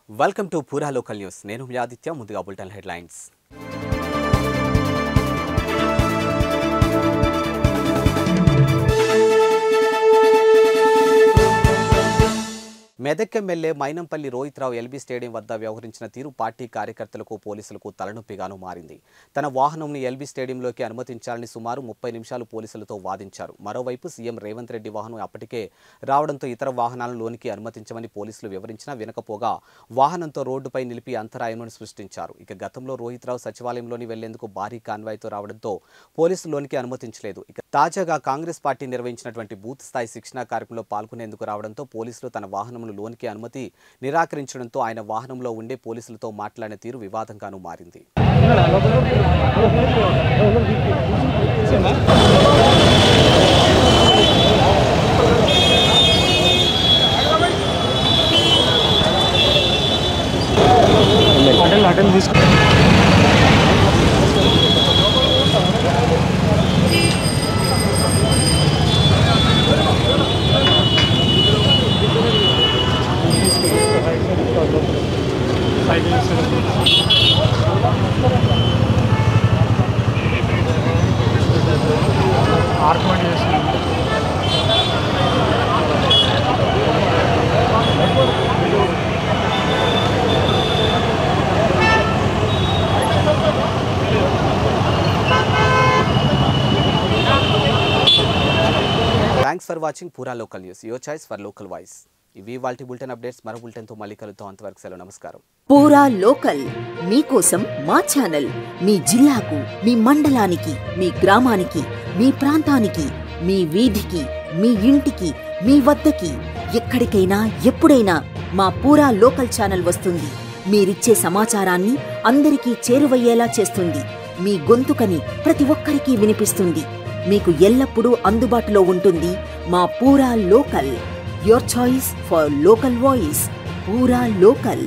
Welcome to పూరా local news. నేను మీ ఆదిత్య. ముందుగా bulletin headlines. Medak MLA Mynampally Rohit Rao LB stadium వద్ద వ్యవహరించిన తీరు పార్టీ కార్యకర్తలకు పోలీసులకు తలనొప్పిగాను మారింది. తన వాహనంని ఎల్బీ స్టేడియంలోకి అనుమతించాలని సుమారు 30 నిమిషాలు పోలీసులతో వాదించారు. మరోవైపు సీఎం రేవంత్ రెడ్డి వాహనం అప్పటికే రావడంతో ఇతర వాహనాలను లోనికి అనుమతించమని పోలీసులు వివరించినా వినకపోగా వాహనంతో రోడ్డుపై నిలిపి అంతరాయమును సృష్టించారు. ఇక గతంలో రోహిత్రావు సచివాలయంలోని వెళ్లేందుకు భారీ కాన్వాయ్తో రావడంతో పోలీసులు లోనికి అనుమతించలేదు. ఇక తాజాగా కాంగ్రెస్ పార్టీ నిర్వహించినటువంటి బూత్ స్థాయి శిక్షణా కార్యక్రమంలో పాల్గొనేందుకు రావడంతో పోలీసులు తన వాహనం లోనికి అనుమతి నిరాకరించడంతో ఆయన వాహనంలో ఉండే పోలీసులతో మాట్లాడిన తీరు వివాదంగాను మారింది. థ్యాంక్స్ ఫర్ వాచింగ్ పూరా local news, your choice for local voice. ఇవి వాల్టి బులెటిన్ అప్డేట్స్. మరో బులెటిన్తో మళ్ళీ కలుద్దాం. అంతవరకు సెలవు, నమస్కారం. పూరా లోకల్ మీకోసం మా ఛానల్. మీ జిల్లాకు, మీ మండలానికి, మీ గ్రామానికి, మీ ప్రాంతానికి, మీ వీధికి, మీ ఇంటికి, మీ వద్దకి, ఎక్కడికైనా ఎప్పుడైనా మా పూరా లోకల్ ఛానల్ వస్తుంది. మీరిచ్చే సమాచారాన్ని అందరికీ చేరువయ్యేలా చేస్తుంది. మీ గొంతుకని ప్రతి ఒక్కరికి వినిపిస్తుంది. మీకు ఎల్లప్పుడూ అందుబాటులో ఉంటుంది మా పూరా local. Your choice for local voice. పూరా లోకల్.